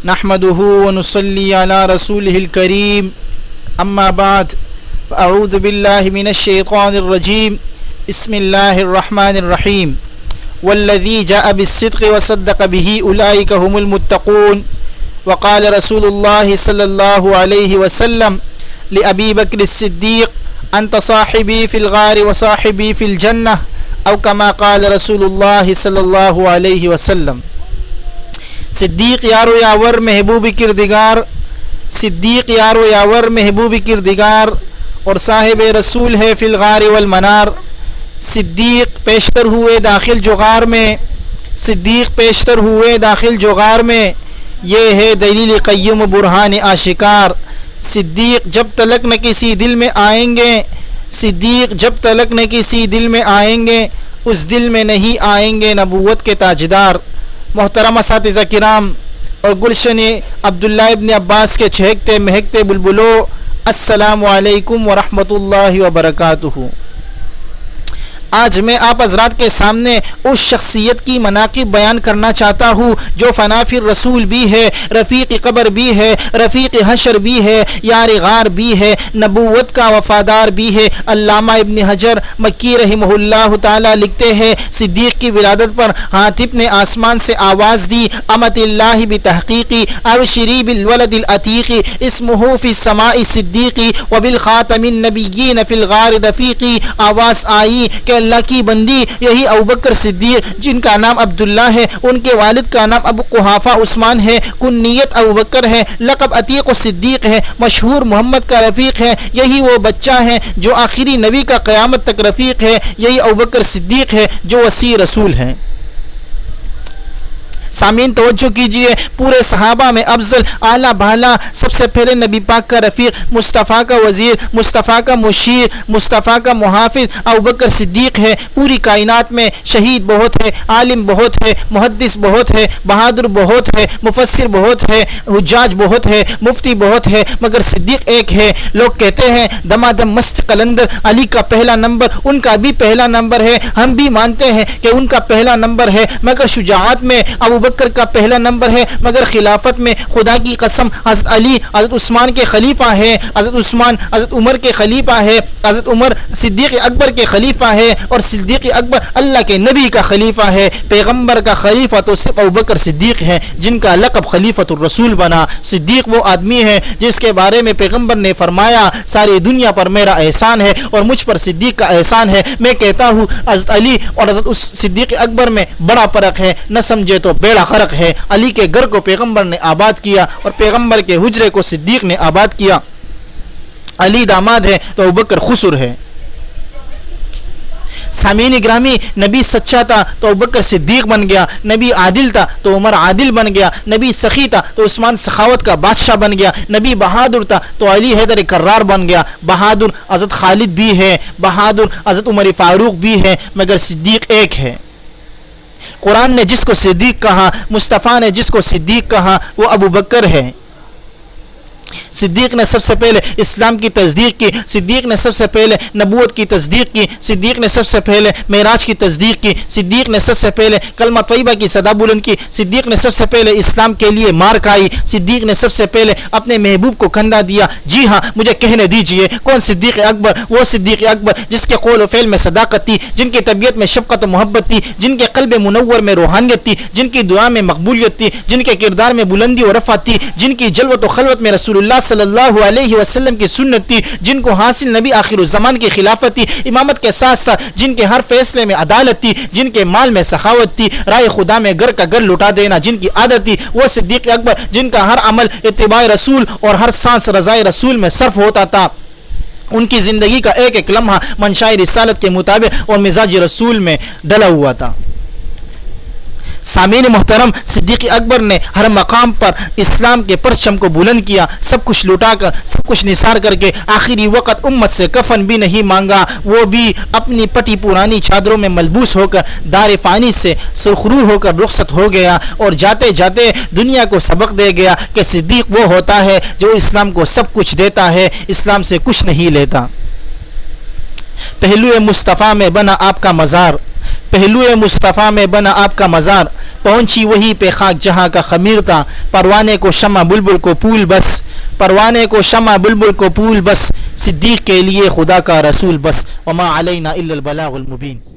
نحمده ونصلي على رسوله الكريم أما بعد فأعوذ بالله من الشيطان الرجيم بسم الله الرحمن الرحيم والذي جاء بالصدق وصدق به أولئك هم المتقون وقال رسول الله صلى الله عليه وسلم لأبي بكر الصديق أنت صاحبي في الغار وصاحبي في الجنة أو كما قال رسول الله صلى الله عليه وسلم. صدیق یارو یاور محبوب کردگار، صدیق یارو یاور محبوب کردگار اور صاحب رسول ہے فی الغار والمنار. صدیق پیشتر ہوئے داخل جغار میں، صدیق پیشتر ہوئے داخل جغار میں، یہ ہے دلیل قیم برہان آشکار. صدیق جب تلک نہ کسی دل میں آئیں گے، صدیق جب تلک نہ کسی دل میں آئیں گے، اس دل میں نہیں آئیں گے نبوت کے تاجدار. محترم اساتذہ کرام اور گلشن عبداللہ ابن عباس کے چہکتے مہکتے بلبلو، السلام علیکم ورحمۃ اللہ وبرکاتہ. آج میں آپ حضرات کے سامنے اس شخصیت کی مناقب بیان کرنا چاہتا ہوں جو فنافی رسول بھی ہے، رفیق قبر بھی ہے، رفیق حشر بھی ہے، یار غار بھی ہے، نبوت کا وفادار بھی ہے. علامہ ابن حجر مکی رحمہ اللہ تعالی لکھتے ہیں، صدیق کی ولادت پر ہاتف نے آسمان سے آواز دی، امت اللہ بتحقیقی ابشری بالولد العتیقی اسمہ فی السماء صدیقی وبالخاتم النبیین فی الغار رفیقی. آواز آئی کہ اللہ کی بندی یہی ابوبکر صدیق جن کا نام عبداللہ ہے، ان کے والد کا نام ابو قحافہ عثمان ہے، کنیت ابوبکر ہے، لقب عتیق و صدیق ہے، مشہور محمد کا رفیق ہے. یہی وہ بچہ ہے جو آخری نبی کا قیامت تک رفیق ہے، یہی ابوبکر صدیق ہے جو وسیع رسول ہے. سامعین توجہ کیجئے، پورے صحابہ میں افضل اعلیٰ بھالا سب سے پہلے نبی پاک کا رفیق، مصطفیٰ کا وزیر، مصطفیٰ کا مشیر، مصطفیٰ کا محافظ ابوبکر صدیق ہے. پوری کائنات میں شہید بہت ہے، عالم بہت ہے، محدث بہت ہے، بہادر بہت ہے، مفسر بہت ہے، حجاج بہت ہے، مفتی بہت ہے، مگر صدیق ایک ہے. لوگ کہتے ہیں دمادم مست قلندر، علی کا پہلا نمبر، ان کا بھی پہلا نمبر ہے، ہم بھی مانتے ہیں کہ ان کا پہلا نمبر ہے، مگر شجاعت میں ابوبکر کا پہلا نمبر ہے، مگر خلافت میں خدا کی قسم حضرت علی حضرت عثمان کے خلیفہ ہے، حضرت عثمان حضرت عمر کے خلیفہ ہے، حضرت عمر صدیق اکبر کے خلیفہ ہے، اور صدیق اکبر اللہ کے نبی کا خلیفہ ہے. پیغمبر کا خلیفہ تو صرف ابوبکر صدیق ہے جن کا لقب خلیفۃ الرسول بنا. صدیق وہ آدمی ہے جس کے بارے میں پیغمبر نے فرمایا ساری دنیا پر میرا احسان ہے اور مجھ پر صدیق کا احسان ہے. میں کہتا ہوں حضرت علی اور حضرت صدیق اکبر میں بڑا فرق ہے، نہ سمجھے تو بیڑا غرق ہے. علی کے گھر کو پیغمبر نے آباد کیا اور پیغمبر کے حجرے کو صدیق نے آباد کیا. علی داماد ہے تو ابوبکر خسر ہے. سامعین گرامی، نبی سچا تھا تو ابوبکر صدیق بن گیا، نبی عادل تھا تو عمر عادل بن گیا، نبی سخی تھا تو عثمان سخاوت کا بادشاہ بن گیا، نبی بہادر تھا تو علی حیدر کرار بن گیا. بہادر حضرت خالد بھی ہے، بہادر حضرت عمر فاروق بھی ہے، مگر صدیق ایک ہے. قرآن نے جس کو صدیق کہا، مصطفیٰ نے جس کو صدیق کہا، وہ ابوبکر ہے. صدیق نے سب سے پہلے اسلام کی تصدیق کی، صدیق نے سب سے پہلے نبوت کی تصدیق کی، صدیق نے سب سے پہلے معراج کی تصدیق کی، صدیق نے سب سے پہلے کلمہ طیبہ کی صدا بلند کی، صدیق نے سب سے پہلے اسلام کے لیے مار کھائی، صدیق نے سب سے پہلے اپنے محبوب کو کندھا دیا. جی ہاں، مجھے کہنے دیجئے کون صدیق اکبر؟ وہ صدیق اکبر جس کے قول و فعل میں صداقت تھی، جن کی طبیعت میں شفقت و محبت تھی، جن کے قلب منور میں روحانیت تھی، جن کی دعا میں مقبولیت تھی، جن کے کردار میں بلندی و رفعت تھی، جن کی جلوت و خلوت میں رسول اللہ صلی اللہ علیہ وسلم کی سنت تھی، جن کو حاصل نبی آخر الزمان کی خلافت تھی، امامت کے ساتھ ساتھ جن کے ہر فیصلے میں عدالت تھی، جن کے مال میں سخاوت تھی، رائے خدا میں گھر کا گھر لٹا دینا جن کی عادت تھی، وہ صدیق اکبر جن کا ہر عمل اتباع رسول اور ہر سانس رضائے رسول میں صرف ہوتا تھا. ان کی زندگی کا ایک ایک لمحہ منشاء رسالت کے مطابق اور مزاج رسول میں ڈلا ہوا تھا. سامعین محترم، صدیق اکبر نے ہر مقام پر اسلام کے پرچم کو بلند کیا، سب کچھ لٹا کر، سب کچھ نثار کر کے آخری وقت امت سے کفن بھی نہیں مانگا. وہ بھی اپنی پٹی پرانی چادروں میں ملبوس ہو کر دار فانی سے سرخرو ہو کر رخصت ہو گیا اور جاتے جاتے دنیا کو سبق دے گیا کہ صدیق وہ ہوتا ہے جو اسلام کو سب کچھ دیتا ہے، اسلام سے کچھ نہیں لیتا. پہلو مصطفیٰ میں بنا آپ کا مزار، پہلو مصطفیٰ میں بنا آپ کا مزار، پہنچی وہی پہ خاک جہاں کا خمیر تھا، پروانے کو شمع بلبل کو پھول بس، پروانے کو شمع بلبل کو پھول بس، صدیق کے لیے خدا کا رسول بس، وما علینا الا البلاغ المبین۔